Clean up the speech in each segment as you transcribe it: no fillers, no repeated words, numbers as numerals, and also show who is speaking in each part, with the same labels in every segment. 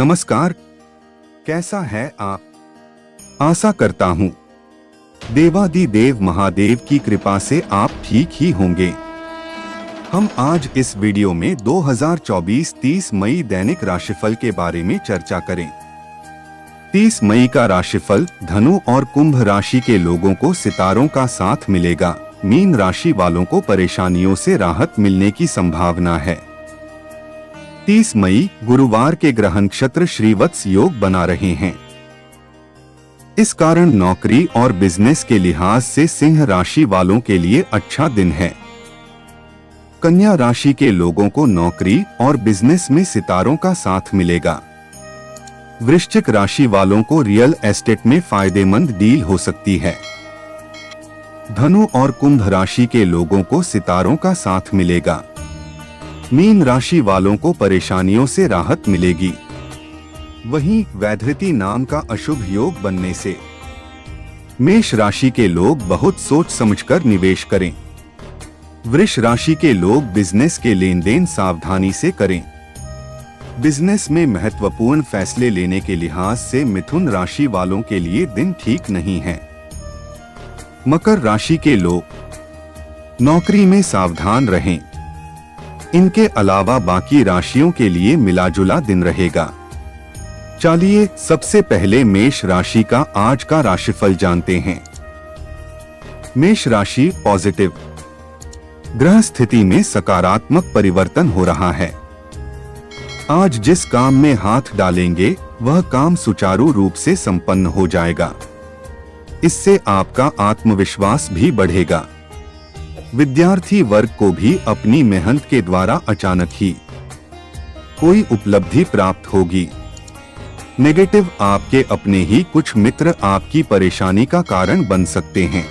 Speaker 1: नमस्कार, कैसा है आप? आशा करता हूँ देवादिदेव महादेव की कृपा से आप ठीक ही होंगे। हम आज इस वीडियो में 2024 30 मई दैनिक राशिफल के बारे में चर्चा करें। 30 मई का राशिफल धनु और कुंभ राशि के लोगों को सितारों का साथ मिलेगा। मीन राशि वालों को परेशानियों से राहत मिलने की संभावना है। 30 मई गुरुवार के ग्रह नक्षत्र श्रीवत्स योग बना रहे हैं। इस कारण नौकरी और बिजनेस के लिहाज से सिंह राशि वालों के लिए अच्छा दिन है। कन्या राशि के लोगों को नौकरी और बिजनेस में सितारों का साथ मिलेगा। वृश्चिक राशि वालों को रियल एस्टेट में फायदेमंद डील हो सकती है। धनु और कुंभ राशि के लोगों को सितारों का साथ मिलेगा। मीन राशि वालों को परेशानियों से राहत मिलेगी। वहीं वैधृति नाम का अशुभ योग बनने से मेष राशि के लोग बहुत सोच समझकर निवेश करें। वृष राशि के लोग बिजनेस के लेन देन सावधानी से करें। बिजनेस में महत्वपूर्ण फैसले लेने के लिहाज से मिथुन राशि वालों के लिए दिन ठीक नहीं है। मकर राशि के लोग नौकरी में सावधान रहें। इनके अलावा बाकी राशियों के लिए मिलाजुला दिन रहेगा। चलिए सबसे पहले मेष राशि का आज का राशिफल जानते हैं। मेष राशि पॉजिटिव। ग्रह स्थिति में सकारात्मक परिवर्तन हो रहा है। आज जिस काम में हाथ डालेंगे वह काम सुचारू रूप से संपन्न हो जाएगा। इससे आपका आत्मविश्वास भी बढ़ेगा। विद्यार्थी वर्ग को भी अपनी मेहनत के द्वारा अचानक ही कोई उपलब्धि प्राप्त होगी। नेगेटिव आपके अपने ही कुछ मित्र आपकी परेशानी का कारण बन सकते हैं।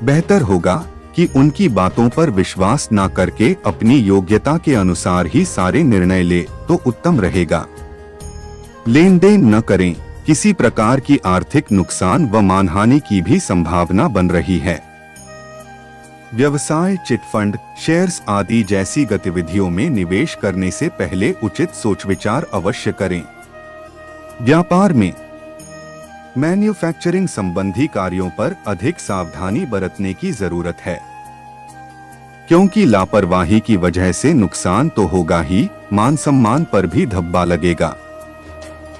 Speaker 1: बेहतर होगा कि उनकी बातों पर विश्वास न करके अपनी योग्यता के अनुसार ही सारे निर्णय ले तो उत्तम रहेगा। लेन देन न करें। किसी प्रकार की आर्थिक नुकसान व मानहानि की भी संभावना बन रही है। व्यवसाय, चिटफंड, शेयर्स आदि जैसी गतिविधियों में निवेश करने से पहले उचित सोच विचार अवश्य करें। व्यापार में मैन्युफैक्चरिंग संबंधी कार्यों पर अधिक सावधानी बरतने की जरूरत है, क्योंकि लापरवाही की वजह से नुकसान तो होगा ही, मान सम्मान पर भी धब्बा लगेगा।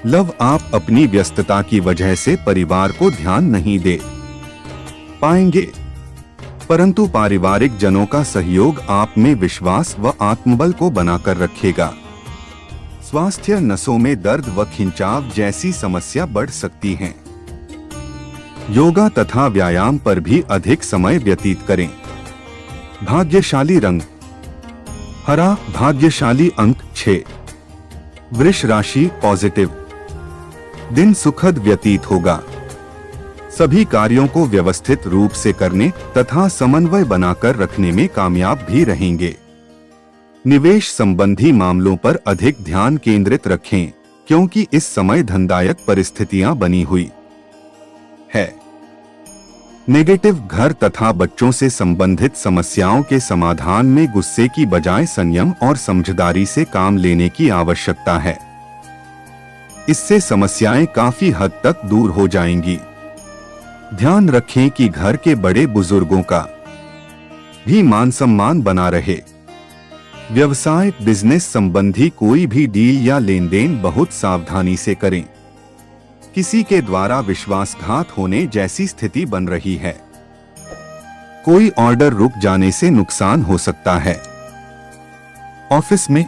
Speaker 1: लव, आप अपनी व्यस्तता की वजह से परिवार को ध्यान नहीं दे पाएंगे, परंतु पारिवारिक जनों का सहयोग आप में विश्वास व आत्मबल को बनाकर रखेगा। स्वास्थ्य, नसों में दर्द व खिंचाव जैसी समस्या बढ़ सकती हैं। योगा तथा व्यायाम पर भी अधिक समय व्यतीत करें। भाग्यशाली रंग हरा, भाग्यशाली अंक 6। वृष राशि पॉजिटिव। दिन सुखद व्यतीत होगा। सभी कार्यों को व्यवस्थित रूप से करने तथा समन्वय बनाकर रखने में कामयाब भी रहेंगे। निवेश संबंधी मामलों पर अधिक ध्यान केंद्रित रखें, क्योंकि इस समय धनदायक परिस्थितियां बनी हुई है। नेगेटिव, घर तथा बच्चों से संबंधित समस्याओं के समाधान में गुस्से की बजाय संयम और समझदारी से काम लेने की आवश्यकता है। इससे समस्याएं काफी हद तक दूर हो जाएंगी। ध्यान रखें कि घर के बड़े बुजुर्गों का भी मान सम्मान बना रहे। व्यवसाय, बिजनेस संबंधी कोई भी डील या लेन देन बहुत सावधानी से करें। किसी के द्वारा विश्वासघात होने जैसी स्थिति बन रही है। कोई ऑर्डर रुक जाने से नुकसान हो सकता है। ऑफिस में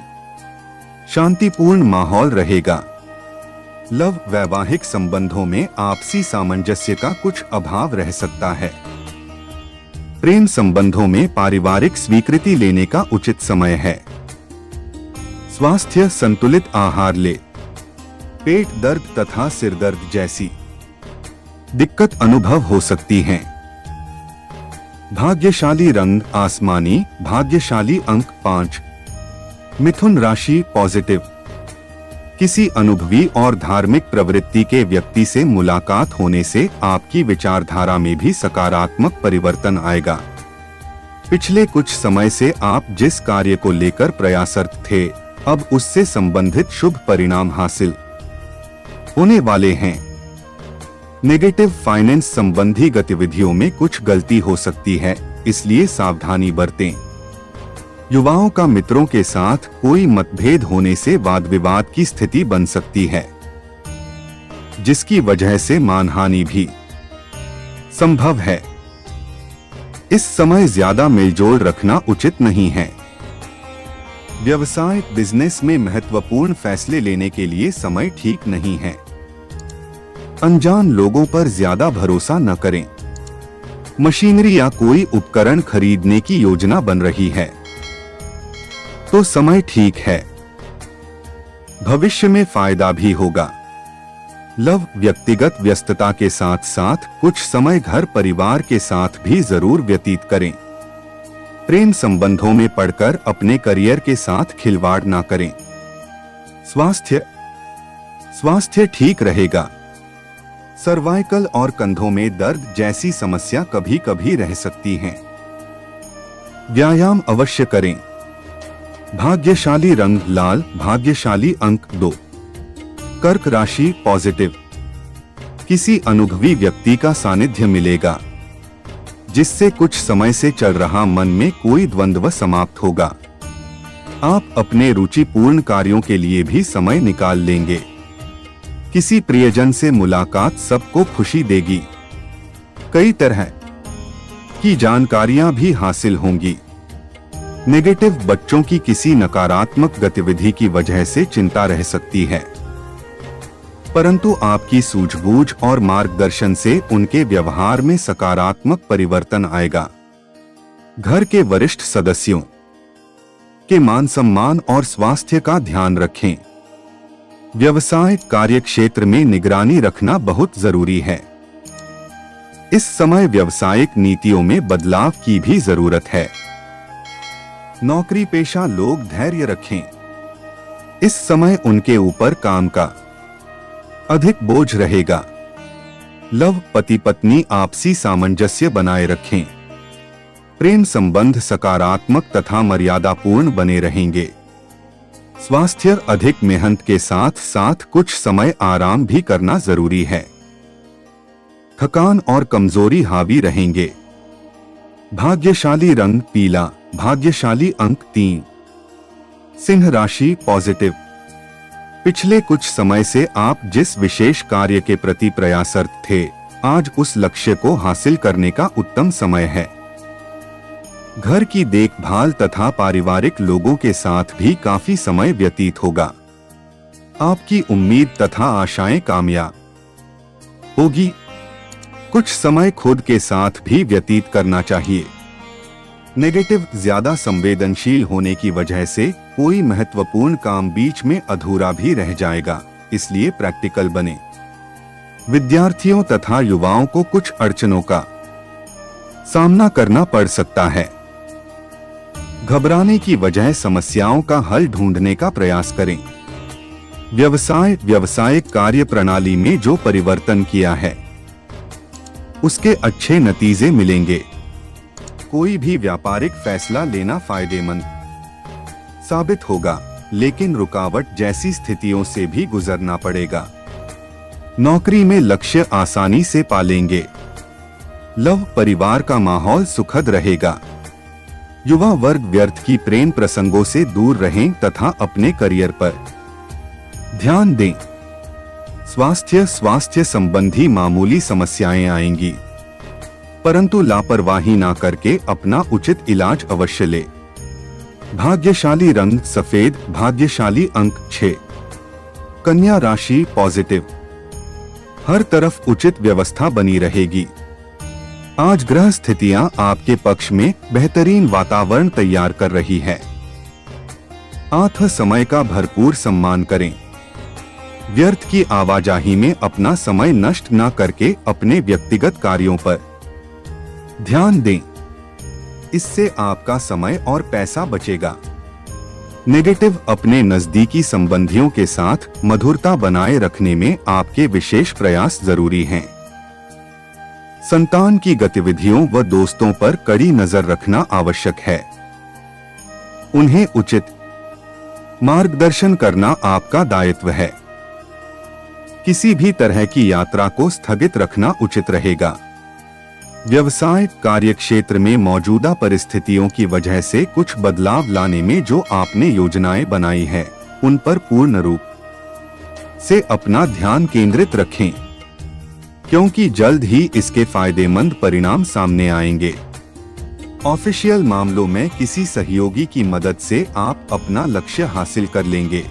Speaker 1: शांतिपूर्ण माहौल रहेगा। लव, वैवाहिक संबंधों में आपसी सामंजस्य का कुछ अभाव रह सकता है। प्रेम संबंधों में पारिवारिक स्वीकृति लेने का उचित समय है। स्वास्थ्य, संतुलित आहार ले। पेट दर्द तथा सिर दर्द जैसी दिक्कत अनुभव हो सकती हैं। भाग्यशाली रंग आसमानी, भाग्यशाली अंक 5। मिथुन राशि पॉजिटिव। किसी अनुभवी और धार्मिक प्रवृत्ति के व्यक्ति से मुलाकात होने से आपकी विचारधारा में भी सकारात्मक परिवर्तन आएगा। पिछले कुछ समय से आप जिस कार्य को लेकर प्रयासरत थे, अब उससे संबंधित शुभ परिणाम हासिल होने वाले हैं। नेगेटिव फाइनेंस संबंधी गतिविधियों में कुछ गलती हो सकती है, इसलिए सावधानी बरतें। युवाओं का मित्रों के साथ कोई मतभेद होने से वाद विवाद की स्थिति बन सकती है, जिसकी वजह से मानहानि भी संभव है। इस समय ज्यादा मेलजोल रखना उचित नहीं है। व्यवसाय बिजनेस में महत्वपूर्ण फैसले लेने के लिए समय ठीक नहीं है। अनजान लोगों पर ज्यादा भरोसा न करें। मशीनरी या कोई उपकरण खरीदने की योजना बन रही है तो समय ठीक है। भविष्य में फायदा भी होगा। लव व्यक्तिगत व्यस्तता के साथ साथ कुछ समय घर परिवार के साथ भी जरूर व्यतीत करें। प्रेम संबंधों में पड़कर अपने करियर के साथ खिलवाड़ ना करें। स्वास्थ्य ठीक रहेगा। सर्वाइकल और कंधों में दर्द जैसी समस्या कभी कभी रह सकती हैं। व्यायाम अवश्य करें। भाग्यशाली रंग लाल, भाग्यशाली अंक 2। कर्क राशि पॉजिटिव। किसी अनुभवी व्यक्ति का सानिध्य मिलेगा, जिससे कुछ समय से चल रहा मन में कोई द्वंद्व समाप्त होगा। आप अपने रुचिपूर्ण कार्यों के लिए भी समय निकाल लेंगे। किसी प्रियजन से मुलाकात सबको खुशी देगी। कई तरह की जानकारियां भी हासिल होंगी। नेगेटिव बच्चों की किसी नकारात्मक गतिविधि की वजह से चिंता रह सकती है, परंतु आपकी सूझबूझ और मार्गदर्शन से उनके व्यवहार में सकारात्मक परिवर्तन आएगा। घर के वरिष्ठ सदस्यों के मान सम्मान और स्वास्थ्य का ध्यान रखें। व्यवसाय कार्य क्षेत्र में निगरानी रखना बहुत जरूरी है। इस समय व्यवसायिक नीतियों में बदलाव की भी जरूरत है। नौकरी पेशा लोग धैर्य रखें। इस समय उनके ऊपर काम का अधिक बोझ रहेगा। लव पति पत्नी आपसी सामंजस्य बनाए रखें। प्रेम संबंध सकारात्मक तथा मर्यादापूर्ण बने रहेंगे। स्वास्थ्य अधिक मेहनत के साथ साथ कुछ समय आराम भी करना जरूरी है। थकान और कमजोरी हावी रहेंगे। भाग्यशाली रंग पीला, भाग्यशाली अंक 3। सिंह राशि पॉजिटिव। पिछले कुछ समय से आप जिस विशेष कार्य के प्रति प्रयासरत थे, आज उस लक्ष्य को हासिल करने का उत्तम समय है। घर की देखभाल तथा पारिवारिक लोगों के साथ भी काफी समय व्यतीत होगा। आपकी उम्मीद तथा आशाएं कामयाब होगी। कुछ समय खुद के साथ भी व्यतीत करना चाहिए। नेगेटिव ज्यादा संवेदनशील होने की वजह से कोई महत्वपूर्ण काम बीच में अधूरा भी रह जाएगा, इसलिए प्रैक्टिकल बने। विद्यार्थियों तथा युवाओं को कुछ अड़चनों का सामना करना पड़ सकता है। घबराने की बजाय समस्याओं का हल ढूंढने का प्रयास करें। व्यावसायिक कार्य प्रणाली में जो परिवर्तन किया है, उसके अच्छे नतीजे मिलेंगे। कोई भी व्यापारिक फैसला लेना फायदेमंद साबित होगा, लेकिन रुकावट जैसी स्थितियों से भी गुजरना पड़ेगा। नौकरी में लक्ष्य आसानी से पालेंगे। लव परिवार का माहौल सुखद रहेगा। युवा वर्ग व्यर्थ की प्रेम प्रसंगों से दूर रहें तथा अपने करियर पर ध्यान दें। स्वास्थ्य संबंधी मामूली समस्याएं आएंगी, परंतु लापरवाही ना करके अपना उचित इलाज अवश्य ले। भाग्यशाली रंग सफेद, भाग्यशाली अंक 6। कन्या राशि पॉजिटिव। हर तरफ उचित व्यवस्था बनी रहेगी। आज ग्रह स्थितियां आपके पक्ष में बेहतरीन वातावरण तैयार कर रही है। आत्म समय का भरपूर सम्मान करें। व्यर्थ की आवाजाही में अपना समय नष्ट न करके अपने व्यक्तिगत कार्यों पर ध्यान दें। इससे आपका समय और पैसा बचेगा। नेगेटिव अपने नजदीकी संबंधियों के साथ मधुरता बनाए रखने में आपके विशेष प्रयास जरूरी हैं। संतान की गतिविधियों व दोस्तों पर कड़ी नजर रखना आवश्यक है। उन्हें उचित मार्गदर्शन करना आपका दायित्व है। किसी भी तरह की यात्रा को स्थगित रखना उचित रहेगा। व्यवसाय कार्यक्षेत्र में मौजूदा परिस्थितियों की वजह से कुछ बदलाव लाने में जो आपने योजनाएं बनाई है, उन पर पूर्ण रूप से अपना ध्यान केंद्रित रखें, क्योंकि जल्द ही इसके फायदेमंद परिणाम सामने आएंगे। ऑफिशियल मामलों में किसी सहयोगी की मदद से आप अपना लक्ष्य हासिल कर लेंगे।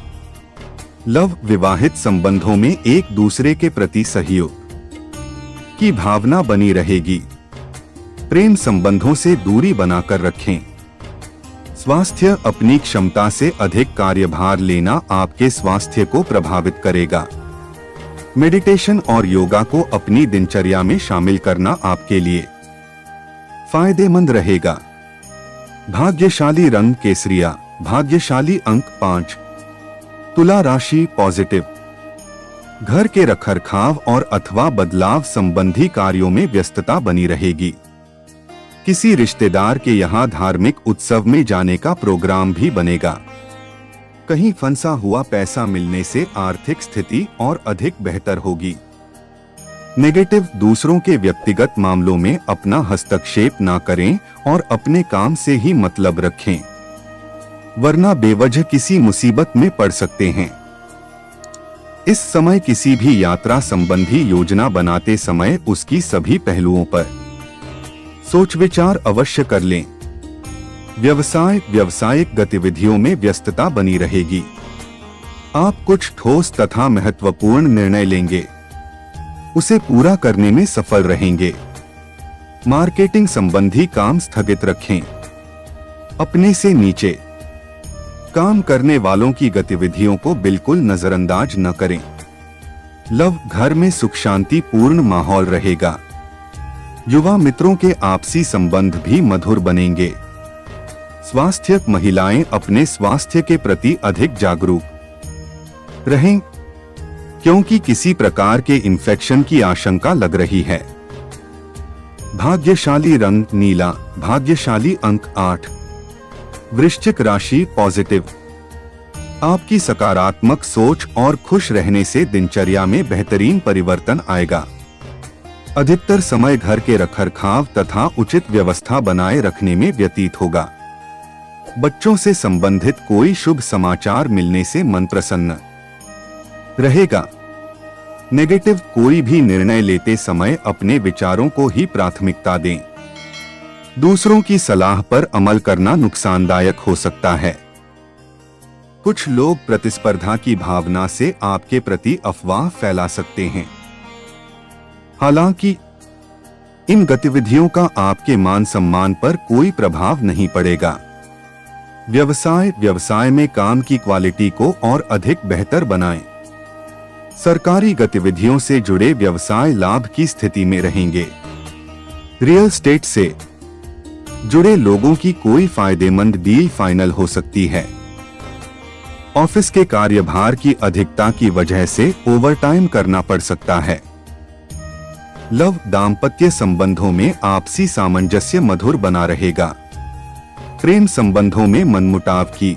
Speaker 1: लव विवाहित संबंधों में एक दूसरे के प्रति सहयोग की भावना बनी रहेगी। प्रेम संबंधों से दूरी बनाकर रखें। स्वास्थ्य अपनी क्षमता से अधिक कार्यभार लेना आपके स्वास्थ्य को प्रभावित करेगा। मेडिटेशन और योगा को अपनी दिनचर्या में शामिल करना आपके लिए फायदेमंद रहेगा। भाग्यशाली रंग केसरिया, भाग्यशाली अंक 5। तुला राशि पॉजिटिव। घर के रखरखाव और अथवा बदलाव संबंधी कार्यों में व्यस्तता बनी रहेगी। किसी रिश्तेदार के यहाँ धार्मिक उत्सव में जाने का प्रोग्राम भी बनेगा। कहीं फंसा हुआ पैसा मिलने से आर्थिक स्थिति और अधिक बेहतर होगी। नेगेटिव, दूसरों के व्यक्तिगत मामलों में अपना हस्तक्षेप ना करें और अपने काम से ही मतलब रखें, वरना बेवजह किसी मुसीबत में पड़ सकते हैं। इस समय किसी भी यात्रा संबंधी योजना बनाते समय उसकी सभी पहलुओं पर सोच विचार अवश्य कर लें। व्यावसायिक गतिविधियों में व्यस्तता बनी रहेगी। आप कुछ ठोस तथा महत्वपूर्ण निर्णय लेंगे, उसे पूरा करने में सफल रहेंगे। मार्केटिंग संबंधी काम स्थगित रखें। अपने से नीचे काम करने वालों की गतिविधियों को बिल्कुल नजरअंदाज न करें। लव, घर में सुख शांति पूर्ण माहौल रहेगा। युवा मित्रों के आपसी संबंध भी मधुर बनेंगे। स्वास्थ्य, महिलाएं अपने स्वास्थ्य के प्रति अधिक जागरूक रहें, क्योंकि किसी प्रकार के इन्फेक्शन की आशंका लग रही है। भाग्यशाली रंग नीला, भाग्यशाली अंक 8। वृश्चिक राशि पॉजिटिव। आपकी सकारात्मक सोच और खुश रहने से दिनचर्या में बेहतरीन परिवर्तन आएगा। अधिकतर समय घर के रखरखाव तथा उचित व्यवस्था बनाए रखने में व्यतीत होगा। बच्चों से संबंधित कोई शुभ समाचार मिलने से मन प्रसन्न रहेगा। नेगेटिव, कोई भी निर्णय लेते समय अपने विचारों को ही प्राथमिकता दें। दूसरों की सलाह पर अमल करना नुकसानदायक हो सकता है। कुछ लोग प्रतिस्पर्धा की भावना से आपके प्रति अफवाह फैला सकते हैं। हालांकि इन गतिविधियों का आपके मान सम्मान पर कोई प्रभाव नहीं पड़ेगा। व्यवसाय में काम की क्वालिटी को और अधिक बेहतर बनाएं। सरकारी गतिविधियों से जुड़े व्यवसाय लाभ की स्थिति में रहेंगे। रियल एस्टेट से जुड़े लोगों की कोई फायदेमंद डील फाइनल हो सकती है। ऑफिस के कार्यभार की अधिकता की वजह से ओवरटाइम करना पड़ सकता है। लव, दाम्पत्य संबंधों में आपसी सामंजस्य मधुर बना रहेगा। प्रेम संबंधों में मनमुटाव की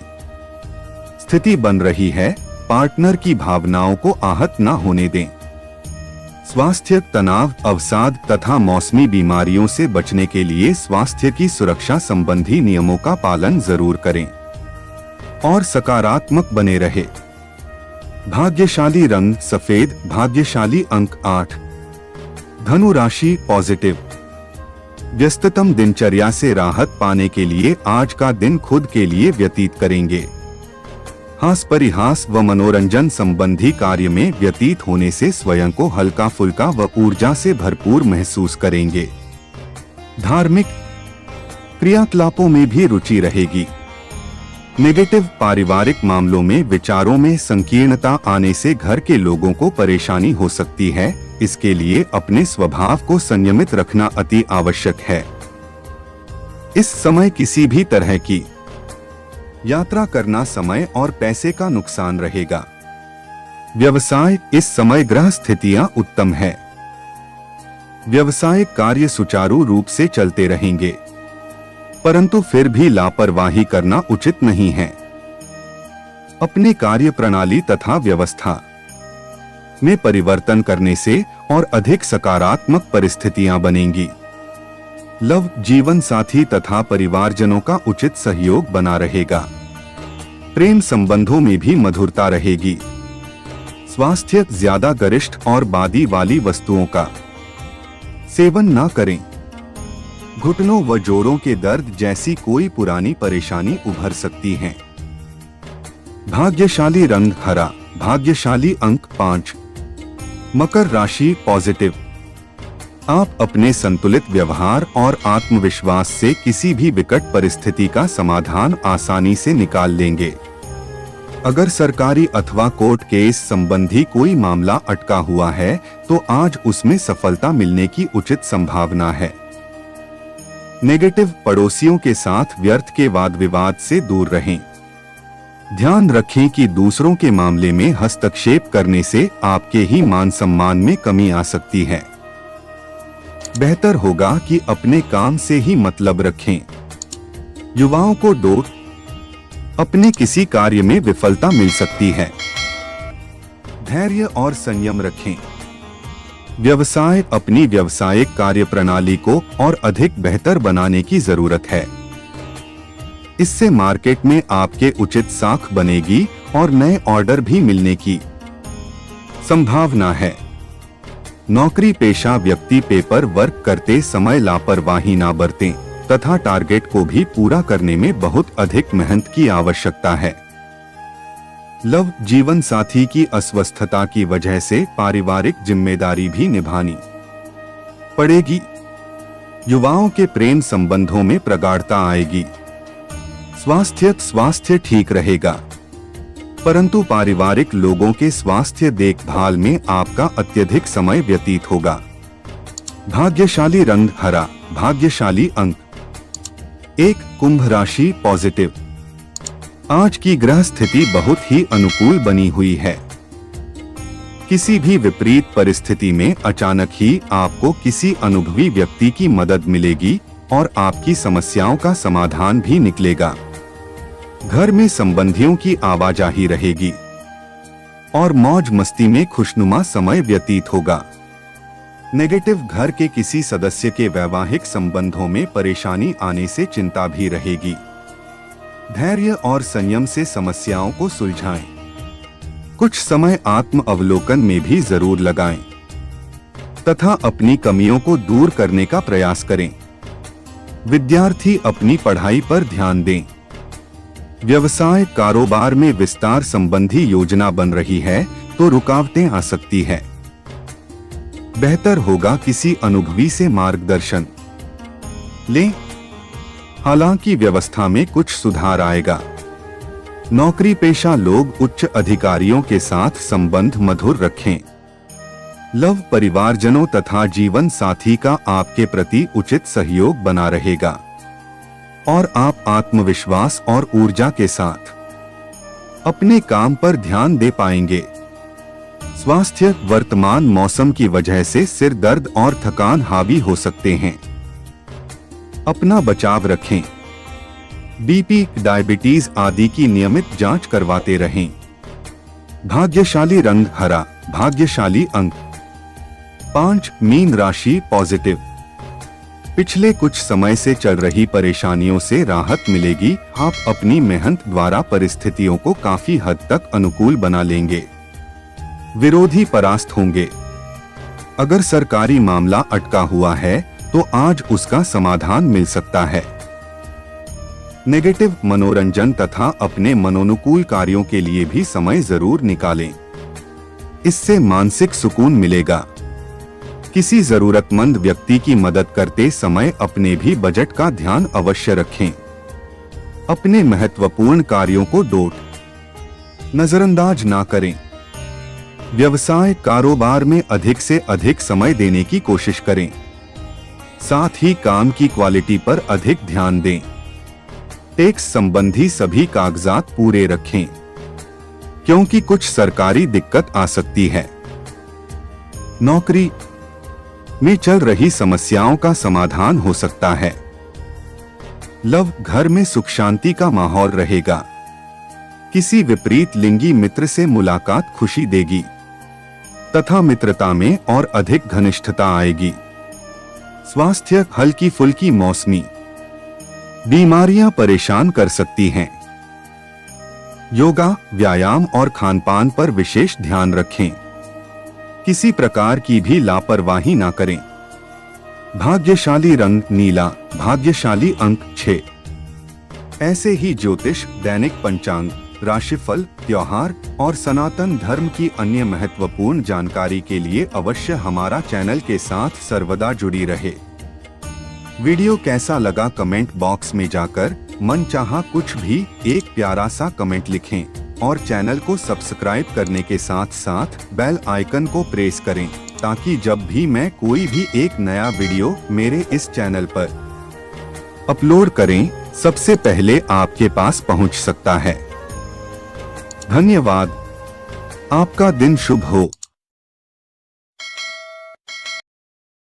Speaker 1: स्थिति बन रही है। पार्टनर की भावनाओं को आहत न होने दें। स्वास्थ्य, तनाव, अवसाद तथा मौसमी बीमारियों से बचने के लिए स्वास्थ्य की सुरक्षा संबंधी नियमों का पालन जरूर करें और सकारात्मक बने रहे। भाग्यशाली रंग सफेद, भाग्यशाली अंक 8। धनु राशि पॉजिटिव। व्यस्ततम दिनचर्या से राहत पाने के लिए आज का दिन खुद के लिए व्यतीत करेंगे। हास परिहास व मनोरंजन संबंधी कार्य में व्यतीत होने से स्वयं को हल्का फुल्का व ऊर्जा से भरपूर महसूस करेंगे। धार्मिक क्रियाकलापों में भी रुचि रहेगी। नेगेटिव, पारिवारिक मामलों में विचारों में संकीर्णता आने से घर के लोगों को परेशानी हो सकती है। इसके लिए अपने स्वभाव को संयमित रखना अति आवश्यक है। इस समय किसी भी तरह की यात्रा करना समय और पैसे का नुकसान रहेगा। व्यवसाय, इस समय ग्रह स्थितियां उत्तम है। व्यवसायिक कार्य सुचारू रूप से चलते रहेंगे, परंतु फिर भी लापरवाही करना उचित नहीं है। अपने कार्य प्रणाली तथा व्यवस्था में परिवर्तन करने से और अधिक सकारात्मक परिस्थितियां बनेंगी। लव जीवन साथी तथा परिवारजनों का उचित सहयोग बना रहेगा। प्रेम संबंधों में भी मधुरता रहेगी। स्वास्थ्य ज्यादा गरिष्ठ और बादी वाली वस्तुओं का सेवन ना करें। घुटनों व जोड़ों के दर्द जैसी कोई पुरानी परेशानी उभर सकती है। भाग्यशाली रंग हरा, भाग्यशाली अंक 5। मकर राशि पॉजिटिव। आप अपने संतुलित व्यवहार और आत्मविश्वास से किसी भी विकट परिस्थिति का समाधान आसानी से निकाल लेंगे। अगर सरकारी अथवा कोर्ट केस संबंधी कोई मामला अटका हुआ है तो आज उसमें सफलता मिलने की उचित संभावना है। नेगेटिव पड़ोसियों के साथ व्यर्थ के वाद विवाद से दूर रहें। ध्यान रखें कि दूसरों के मामले में हस्तक्षेप करने से आपके ही मान सम्मान में कमी आ सकती है। बेहतर होगा कि अपने काम से ही मतलब रखें। युवाओं को डोट अपने किसी कार्य में विफलता मिल सकती है। धैर्य और संयम रखें। व्यवसाय अपनी व्यावसायिक कार्य प्रणाली को और अधिक बेहतर बनाने की जरूरत है। इससे मार्केट में आपके उचित साख बनेगी और नए ऑर्डर भी मिलने की संभावना है। नौकरी पेशा व्यक्ति पेपर वर्क करते समय लापरवाही ना बरतें तथा टारगेट को भी पूरा करने में बहुत अधिक मेहनत की आवश्यकता है। लव जीवन साथी की अस्वस्थता की वजह से पारिवारिक जिम्मेदारी भी निभानी पड़ेगी। युवाओं के प्रेम संबंधों में प्रगाढ़ता आएगी। स्वास्थ्य ठीक रहेगा, परंतु पारिवारिक लोगों के स्वास्थ्य देखभाल में आपका अत्यधिक समय व्यतीत होगा। भाग्यशाली रंग हरा, भाग्यशाली अंक 1। कुंभ राशि पॉजिटिव। आज की ग्रह स्थिति बहुत ही अनुकूल बनी हुई है। किसी भी विपरीत परिस्थिति में अचानक ही आपको किसी अनुभवी व्यक्ति की मदद मिलेगी और आपकी समस्याओं का समाधान भी निकलेगा। घर में संबंधियों की आवाजाही रहेगी और मौज मस्ती में खुशनुमा समय व्यतीत होगा। नेगेटिव घर के किसी सदस्य के वैवाहिक संबंधों में परेशानी आने से चिंता भी रहेगी। धैर्य और संयम से समस्याओं को सुलझाएं। कुछ समय आत्म अवलोकन में भी जरूर लगाएं तथा अपनी कमियों को दूर करने का प्रयास करें। विद्यार्थी अपनी पढ़ाई पर ध्यान दें। व्यवसाय कारोबार में विस्तार संबंधी योजना बन रही है तो रुकावटें आ सकती है। बेहतर होगा किसी अनुभवी से मार्गदर्शन लें। हालांकि व्यवस्था में कुछ सुधार आएगा। नौकरी पेशा लोग उच्च अधिकारियों के साथ संबंध मधुर रखें। लव परिवारजनों तथा जीवन साथी का आपके प्रति उचित सहयोग बना रहेगा और आप आत्मविश्वास और ऊर्जा के साथ अपने काम पर ध्यान दे पाएंगे। स्वास्थ्य वर्तमान मौसम की वजह से सिर दर्द और थकान हावी हो सकते हैं। अपना बचाव रखें। बीपी, डायबिटीज आदि की नियमित जांच करवाते रहें। भाग्यशाली रंग हरा, भाग्यशाली अंक 5। मीन राशि पॉजिटिव। पिछले कुछ समय से चल रही परेशानियों से राहत मिलेगी। आप अपनी मेहनत द्वारा परिस्थितियों को काफी हद तक अनुकूल बना लेंगे। विरोधी परास्त होंगे। अगर सरकारी मामला अटका हुआ है तो आज उसका समाधान मिल सकता है। नेगेटिव मनोरंजन तथा अपने मनोनुकूल कार्यों के लिए भी समय जरूर निकालें। इससे मानसिक सुकून मिलेगा। किसी जरूरतमंद व्यक्ति की मदद करते समय अपने भी बजट का ध्यान अवश्य रखें। अपने महत्वपूर्ण कार्यों को नजरअंदाज ना करें। व्यवसाय कारोबार में अधिक से अधिक समय देने की कोशिश करें। साथ ही काम की क्वालिटी पर अधिक ध्यान दें। टैक्स संबंधी सभी कागजात पूरे रखें, क्योंकि कुछ सरकारी दिक्कत आ सकती है। नौकरी में चल रही समस्याओं का समाधान हो सकता है। लव घर में सुख शांति का माहौल रहेगा। किसी विपरीत लिंगी मित्र से मुलाकात खुशी देगी तथा मित्रता में और अधिक घनिष्ठता आएगी। स्वास्थ्य हल्की फुल्की मौसमी बीमारियां परेशान कर सकती हैं। योगा, व्यायाम और खानपान पर विशेष ध्यान रखें। किसी प्रकार की भी लापरवाही ना करें। भाग्यशाली रंग नीला, भाग्यशाली अंक 6। ऐसे ही ज्योतिष, दैनिक पंचांग, राशिफल, त्योहार और सनातन धर्म की अन्य महत्वपूर्ण जानकारी के लिए अवश्य हमारा चैनल के साथ सर्वदा जुड़ी रहे। वीडियो कैसा लगा कमेंट बॉक्स में जाकर मनचाहा कुछ भी एक प्यारा सा कमेंट लिखें और चैनल को सब्सक्राइब करने के साथ साथ बेल आइकन को प्रेस करें ताकि जब भी मैं कोई भी एक नया वीडियो मेरे इस चैनल पर अपलोड करें सबसे पहले आपके पास पहुंच सकता है। धन्यवाद। आपका दिन शुभ हो।